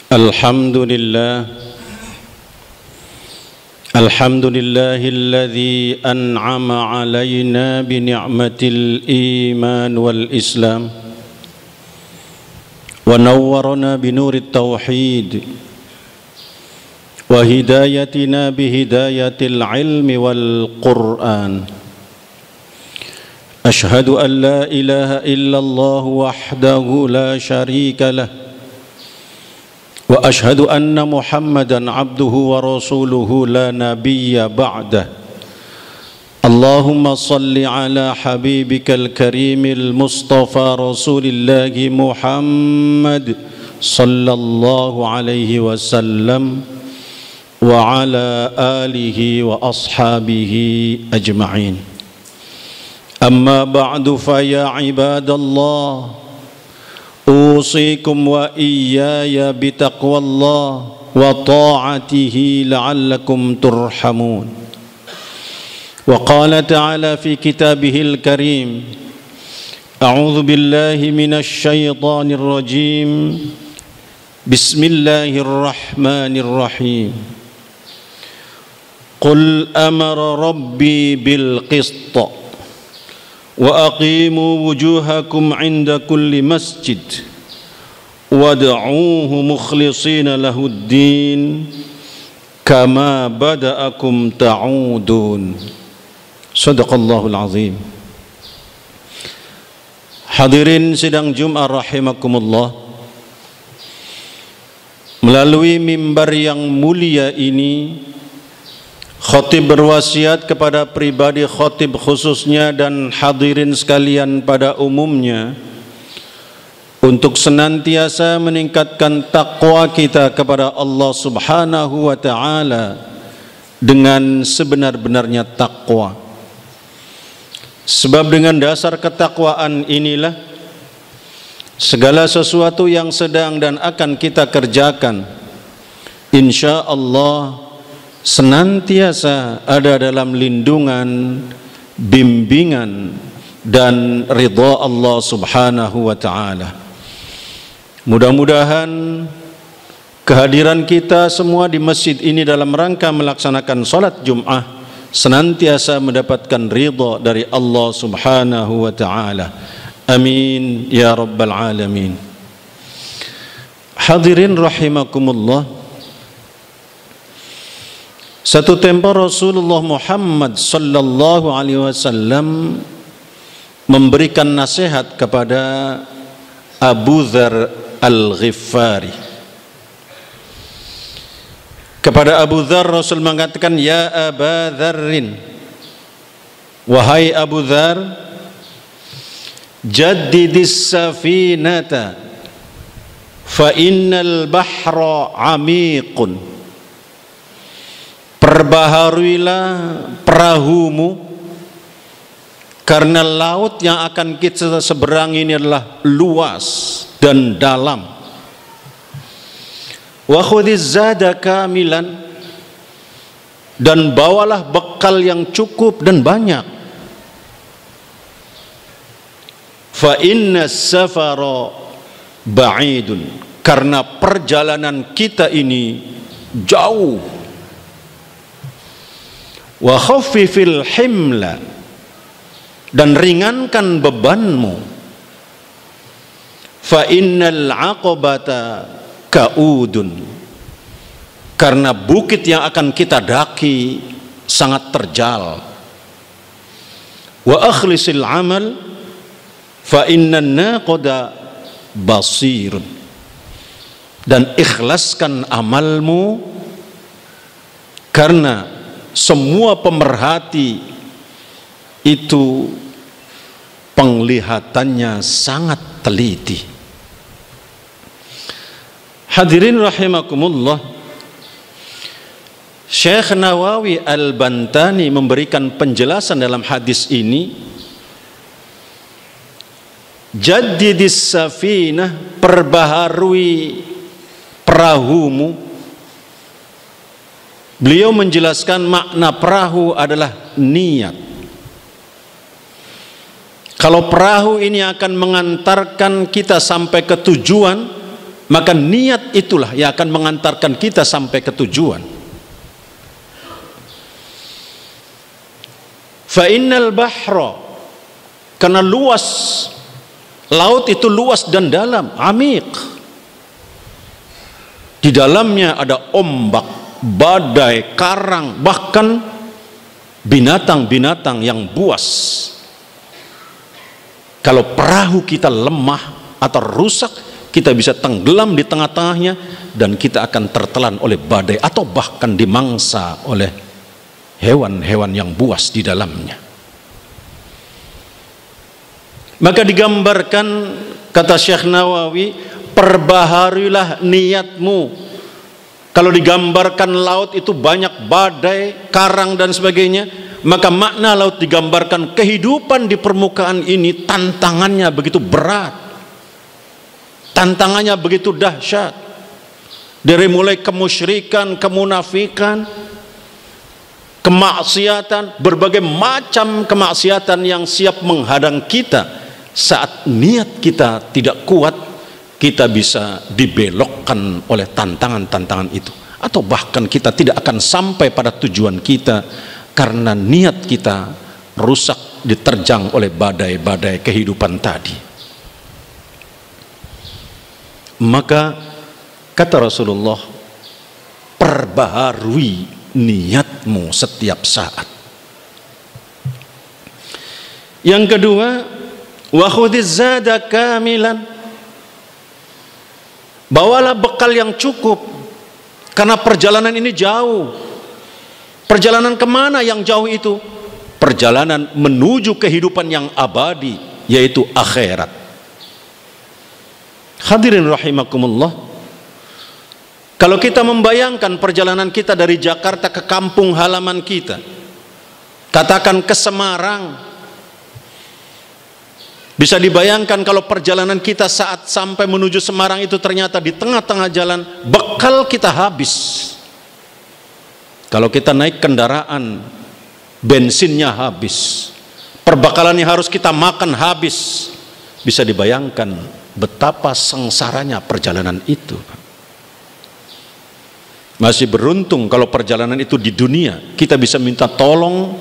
Alhamdulillahilladzi an'ama alaina bi ni'matil iman wal islam wa nawwarana bi nurit tauhid wa hidayatina bi hidayatil ilmi wal qur'an. Ashhadu an la ilaha illallah wahdahu la syarika lah wa ashhadu anna Muhammadan abduhu wa rasuluhu la nabiyya ba'dah. Allahumma salli ala habibikal karimil mustafa rasulillahi Muhammad sallallahu alaihi wasallam wa ala alihi wa ashabihi ajma'in. Amma ba'du fa ya ibadallah, usikum wa iyaya bitaqwallah wa ta'atihi la'allakum turhamun. Wa qala ta'ala fi kitabihil karim, a'udzu billahi minasy syaithanir rajim, bismillahirrahmanirrahim. Qul amara rabbi bil qist wa aqimu wujuhakum 'inda kulli masjid wad'uuhu mukhlishina lahuddin kama bada'akum ta'udun. Shadaqallahul azim. Hadirin sidang Jumat rahimakumullah, melalui mimbar yang mulia ini khatib berwasiat kepada pribadi khatib khususnya dan hadirin sekalian pada umumnya untuk senantiasa meningkatkan takwa kita kepada Allah Subhanahu wa ta'ala dengan sebenar-benarnya takwa. Sebab dengan dasar ketakwaan inilah segala sesuatu yang sedang dan akan kita kerjakan insya Allah senantiasa ada dalam lindungan, bimbingan dan ridha Allah Subhanahu wa ta'ala. Mudah-mudahan kehadiran kita semua di masjid ini dalam rangka melaksanakan salat Jum'ah senantiasa mendapatkan ridha dari Allah Subhanahu wa ta'ala. Amin ya rabbal alamin. Hadirin rahimakumullah, satu tempo Rasulullah Muhammad sallallahu alaihi wasallam memberikan nasihat kepada Abu Dzar Al-Ghifari. Kepada Abu Dzar Rasul mengatakan, ya Aba Dzarrin, wahai Abu Dzar, jaddidis safinata fa innal bahra amiqun. Perbaharuilah perahumu karena laut yang akan kita seberangi ini adalah luas dan dalam. Wa khudhiz zada kamilan, dan bawalah bekal yang cukup dan banyak. Fa inna safara ba'idun, karena perjalanan kita ini jauh. Wa khaffifil himla, dan ringankan bebanmu. Fa innal aqabata kaudun, karena bukit yang akan kita daki sangat terjal. Wa akhlisil amal fa innan naqada basirun, dan ikhlaskan amalmu karena semua pemerhati itu penglihatannya sangat teliti. Hadirin rahimakumullah, Syekh Nawawi Al-Bantani memberikan penjelasan dalam hadis ini. Jaddidis safinah, perbaharui perahumu. Beliau menjelaskan makna perahu adalah niat. Kalau perahu ini akan mengantarkan kita sampai ke tujuan, maka niat itulah yang akan mengantarkan kita sampai ke tujuan. Fa innal bahra, karena luas laut itu luas dan dalam, amik. Di dalamnya ada ombak, badai, karang, bahkan binatang-binatang yang buas. Kalau perahu kita lemah atau rusak, kita bisa tenggelam di tengah-tengahnya dan kita akan tertelan oleh badai atau bahkan dimangsa oleh hewan-hewan yang buas di dalamnya. Maka digambarkan, kata Syekh Nawawi, perbaharuilah niatmu. Kalau digambarkan laut itu banyak badai, karang dan sebagainya, maka makna laut digambarkan kehidupan di permukaan ini tantangannya begitu berat, tantangannya begitu dahsyat. Dari mulai kemusyrikan, kemunafikan, kemaksiatan, berbagai macam kemaksiatan yang siap menghadang kita. Saat niat kita tidak kuat, kita bisa dibelokkan oleh tantangan-tantangan itu, atau bahkan kita tidak akan sampai pada tujuan kita karena niat kita rusak, diterjang oleh badai-badai kehidupan tadi. Maka kata Rasulullah, perbaharui niatmu setiap saat. Yang kedua, wa khudhiz zada kamilan, bawalah bekal yang cukup, karena perjalanan ini jauh. Perjalanan kemana yang jauh itu? Perjalanan menuju kehidupan yang abadi, yaitu akhirat. Hadirin rahimakumullah, kalau kita membayangkan perjalanan kita dari Jakarta ke kampung halaman kita, katakan ke Semarang, bisa dibayangkan kalau perjalanan kita saat sampai menuju Semarang itu ternyata di tengah-tengah jalan bekal kita habis. Kalau kita naik kendaraan, bensinnya habis, perbekalan yang harus kita makan habis. Bisa dibayangkan betapa sengsaranya perjalanan itu. Masih beruntung kalau perjalanan itu di dunia, kita bisa minta tolong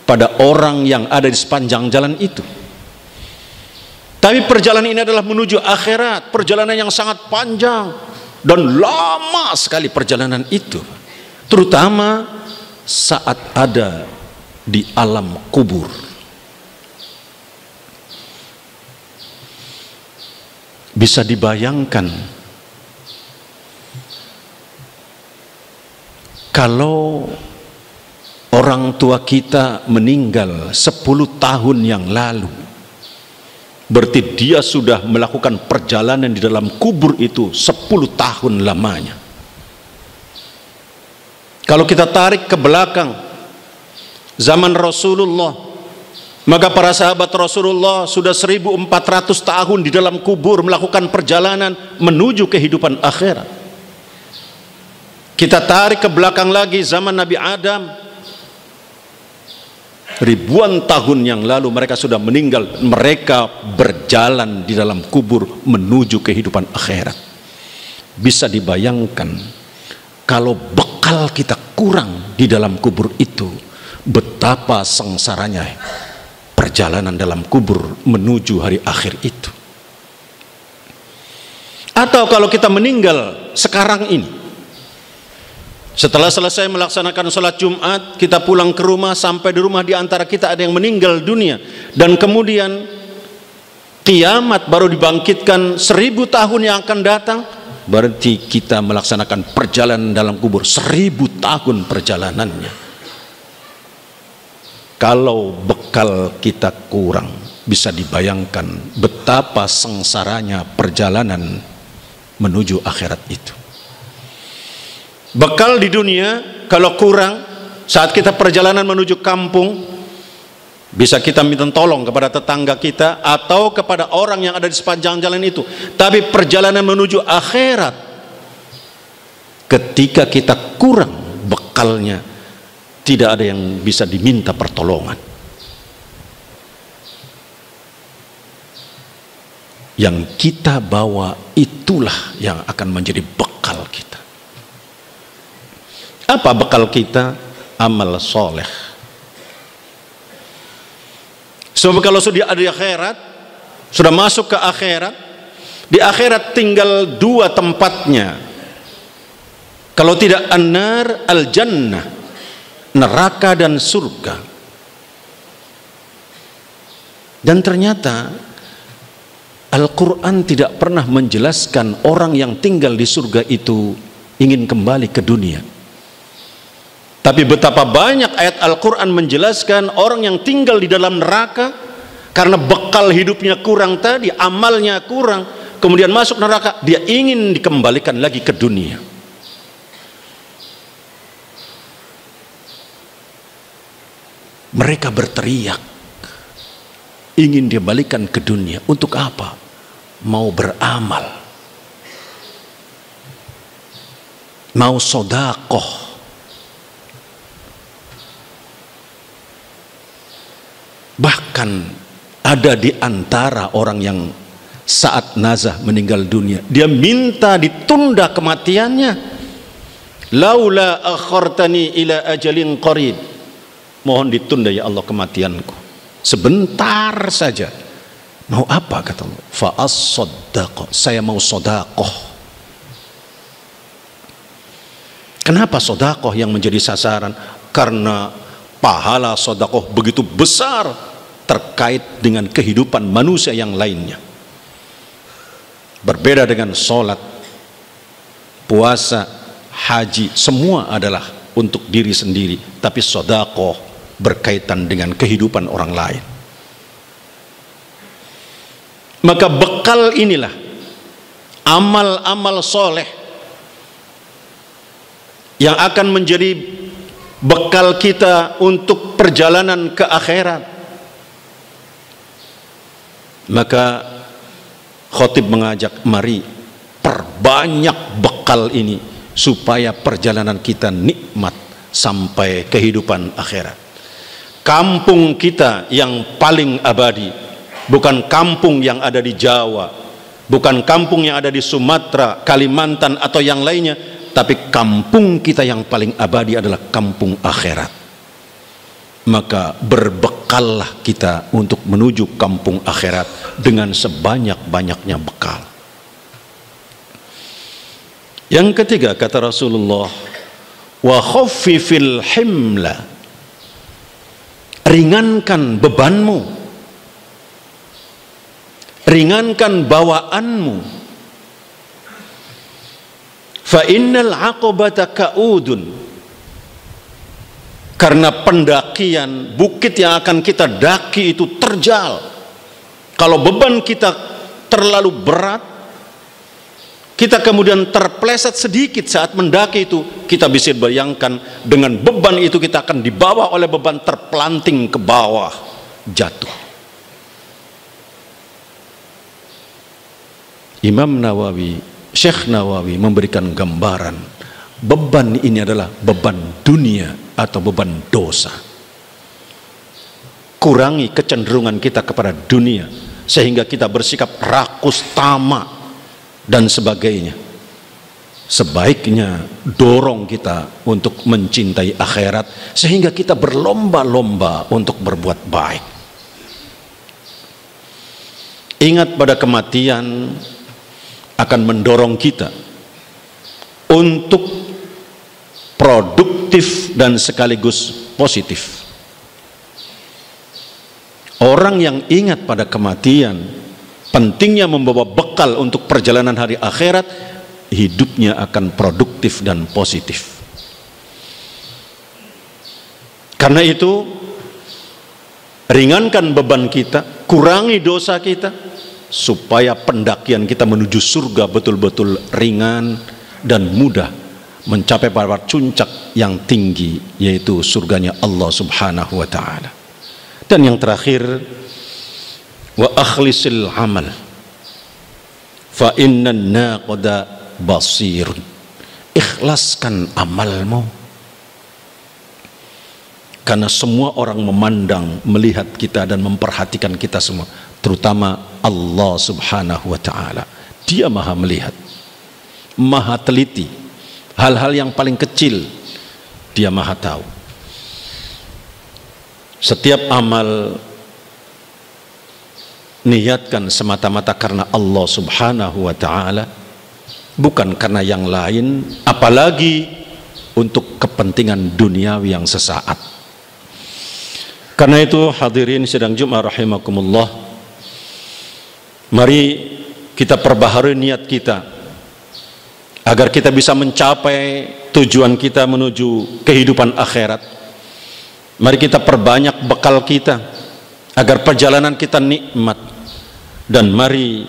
pada orang yang ada di sepanjang jalan itu. Tapi perjalanan ini adalah menuju akhirat, perjalanan yang sangat panjang dan lama sekali perjalanan itu, terutama saat ada di alam kubur. Bisa dibayangkan kalau orang tua kita meninggal 10 tahun yang lalu, berarti dia sudah melakukan perjalanan di dalam kubur itu 10 tahun lamanya. Kalau kita tarik ke belakang zaman Rasulullah, maka para sahabat Rasulullah sudah 1400 tahun di dalam kubur melakukan perjalanan menuju kehidupan akhirat. Kita tarik ke belakang lagi zaman Nabi Adam, ribuan tahun yang lalu mereka sudah meninggal, mereka berjalan di dalam kubur menuju kehidupan akhirat. Bisa dibayangkan kalau bekal kita kurang di dalam kubur itu, betapa sengsaranya perjalanan dalam kubur menuju hari akhir itu. Atau kalau kita meninggal sekarang ini, setelah selesai melaksanakan sholat Jumat, kita pulang ke rumah, sampai di rumah di antara kita ada yang meninggal dunia, dan kemudian kiamat baru dibangkitkan 1000 tahun yang akan datang, berarti kita melaksanakan perjalanan dalam kubur 1000 tahun perjalanannya. Kalau bekal kita kurang, bisa dibayangkan betapa sengsaranya perjalanan menuju akhirat itu. Bekal di dunia kalau kurang, saat kita perjalanan menuju kampung, bisa kita minta tolong kepada tetangga kita atau kepada orang yang ada di sepanjang jalan itu. Tapi perjalanan menuju akhirat, ketika kita kurang bekalnya, tidak ada yang bisa diminta pertolongan. yang kita bawa itulah yang akan menjadi bekal kita. Apa bekal kita? Amal soleh. Sebab kalau sudah ada di akhirat, sudah masuk ke akhirat, di akhirat tinggal dua tempatnya. Kalau tidak an-nar al-jannah, neraka dan surga. Dan ternyata Al-Quran tidak pernah menjelaskan orang yang tinggal di surga itu ingin kembali ke dunia. Tapi betapa banyak ayat Al-Quran menjelaskan orang yang tinggal di dalam neraka karena bekal hidupnya kurang tadi, amalnya kurang, kemudian masuk neraka, dia ingin dikembalikan lagi ke dunia. Mereka berteriak ingin dibalikan ke dunia. Untuk apa? Mau beramal, mau sodakoh. Bahkan ada di antara orang yang saat nazah meninggal dunia, dia minta ditunda kematiannya. Laula akhartani ila ajalin qarib, mohon ditunda ya Allah kematianku sebentar saja. Mau apa kata Allah? Fa as-saddaqah, saya mau sodakoh. Kenapa sodakoh yang menjadi sasaran? Karena pahala sodakoh begitu besar terkait dengan kehidupan manusia yang lainnya. Berbeda dengan sholat, puasa, haji, semua adalah untuk diri sendiri, tapi sodakoh berkaitan dengan kehidupan orang lain. Maka bekal inilah amal-amal soleh yang akan menjadi bekal kita untuk perjalanan ke akhirat. Maka khotib mengajak, mari perbanyak bekal ini supaya perjalanan kita nikmat sampai kehidupan akhirat. Kampung kita yang paling abadi bukan kampung yang ada di Jawa, bukan kampung yang ada di Sumatera, Kalimantan atau yang lainnya, tapi kampung kita yang paling abadi adalah kampung akhirat. Maka berbekallah kita untuk menuju kampung akhirat dengan sebanyak-banyaknya bekal. Yang ketiga kata Rasulullah, wa khaffifil himla, ringankan bebanmu, ringankan bawaanmu. Fa innal aqabata ka'udun, karena pendakian bukit yang akan kita daki itu terjal. Kalau beban kita terlalu berat, kita kemudian terpleset sedikit saat mendaki itu, kita bisa bayangkan dengan beban itu kita akan dibawa oleh beban, terpelanting ke bawah, jatuh. Imam Nawawi, Syekh Nawawi memberikan gambaran beban ini adalah beban dunia atau beban dosa. Kurangi kecenderungan kita kepada dunia sehingga kita bersikap rakus, tamak dan sebagainya. Sebaiknya dorong kita untuk mencintai akhirat sehingga kita berlomba-lomba untuk berbuat baik. Ingat pada kematian akan mendorong kita untuk produktif dan sekaligus positif. Orang yang ingat pada kematian, pentingnya membawa bekal untuk perjalanan hari akhirat, hidupnya akan produktif dan positif. Karena itu, ringankan beban kita, kurangi dosa kita, supaya pendakian kita menuju surga betul-betul ringan dan mudah, mencapai pada puncak yang tinggi, yaitu surganya Allah Subhanahu wa ta'ala. Dan yang terakhir, wa akhlisil amal fa innan naqada basirun, ikhlaskan amalmu karena semua orang memandang, melihat kita dan memperhatikan kita semua. terutama Allah Subhanahu wa ta'ala. Dia maha melihat, maha teliti, hal-hal yang paling kecil dia maha tahu. Setiap amal niatkan semata-mata karena Allah Subhanahu wa ta'ala, bukan karena yang lain, apalagi untuk kepentingan duniawi yang sesaat. Karena itu hadirin sidang Jumat rahimakumullah, mari kita perbaharui niat kita agar kita bisa mencapai tujuan kita menuju kehidupan akhirat. Mari kita perbanyak bekal kita agar perjalanan kita nikmat, dan mari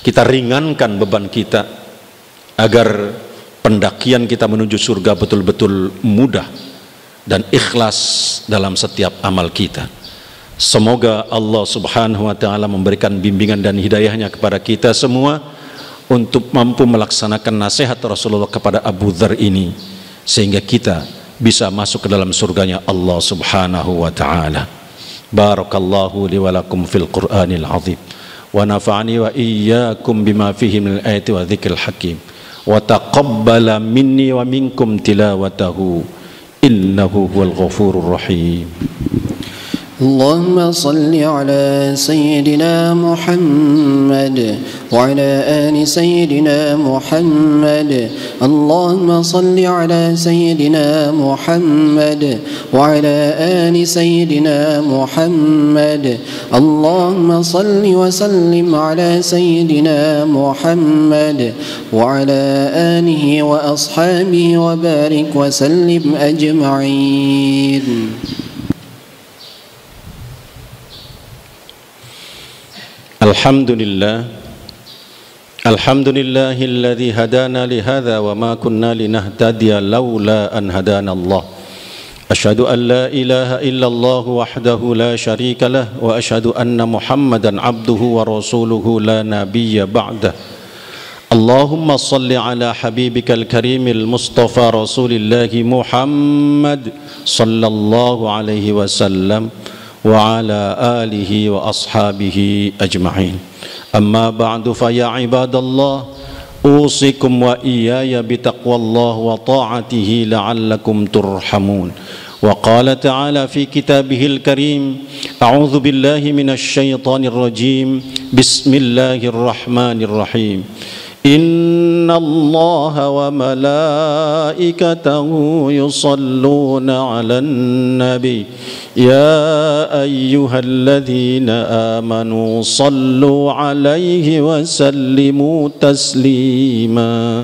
kita ringankan beban kita agar pendakian kita menuju surga betul-betul mudah dan ikhlas dalam setiap amal kita. Semoga Allah Subhanahu wa ta'ala memberikan bimbingan dan hidayahnya kepada kita semua untuk mampu melaksanakan nasihat Rasulullah kepada Abu Dzar ini, sehingga kita bisa masuk ke dalam surganya Allah Subhanahu wa ta'ala. Barakallahu li wa lakum fil Qur'anil azim, wa nafa'ani wa iyyakum bima fihi minal ayati wa dzikril hakim, wa taqabbala minni wa minkum tilawatahu innahu huwal ghafurur rahim. اللهم صل على سيدنا محمد وعلى آل سيدنا محمد. اللهم صل على سيدنا محمد وعلى آل سيدنا محمد. اللهم صل وسلم على سيدنا محمد وعلى آله وأصحابه وبارك وسلم أجمعين. Alhamdulillahilladzi hadana lihadza wa ma kunna linahtadiya laula an hadana Allah. Asyhadu an la ilaha illallah wahdahu la syarika lah, wa asyhadu anna Muhammadan abduhu wa rasuluhu la nabiyya ba'dah. Allahumma salli ala habibikal karimil mustafa rasulillahi Muhammad sallallahu alaihi wasallam wa ala alihi wa ashabihi ajma'in. Amma ba'du, fa ya ibadallah, usikum wa iyaya bitaqwallah wa ta'atihi la'allakum turhamun. Wa qala ta'ala fi kitabihil karim, a'udzu billahi minasy syaithanir rajim, bismillahirrahmanirrahim. Inna Allaha wa malaikatahu yusalluna 'alan nabi ya ayyuhalladzina amanu sallu 'alaihi wa sallimu taslima.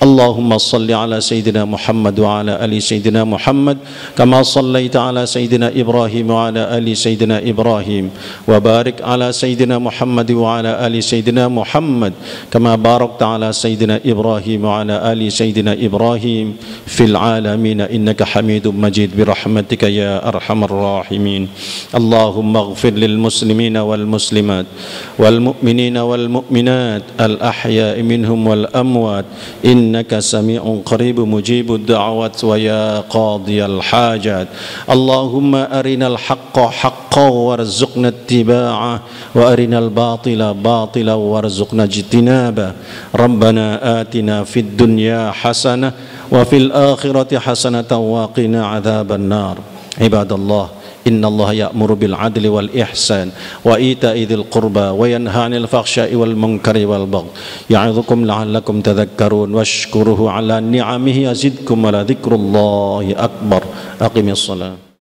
Allahumma salli ala sayyidina Muhammad wa ala ali sayyidina Muhammad kama sallaita ala sayyidina Ibrahim wa ala ali sayyidina Ibrahim, wa barik ala sayyidina Muhammad wa ala ali sayyidina Muhammad kama barakta ala sayyidina Ibrahim wa ala ali sayyidina Ibrahim fil alamin innaka Hamidum Majid bi rahmatika ya arhamar rahimin. Allahumma ighfir lil muslimina wal muslimat wal mu'minina wal mu'minat al ahya'i minhum wal amwat innaka sami'un qaribun mujibud da'awat wa ya qadiyal hajat. Allahumma arinal haqqa haqqan warzuqna ittiba'ah wa arinal batila batilan warzuqna ijtinabah. Rabbana atina fid dunya hasanah wa fil akhirati hasanatan wa qina adzaban nar. Ibadallah, inna Allah ya'muru bil adli wal ihsan wa ita'i dzil qurba wa yanha 'anil fakhsya'i wal munkari wal baghi ya'idzukum la'allakum tadhakkarun washkuruhu 'ala ni'amihi yazidkum wa la dzikrullahi akbar. Aqimis shalah.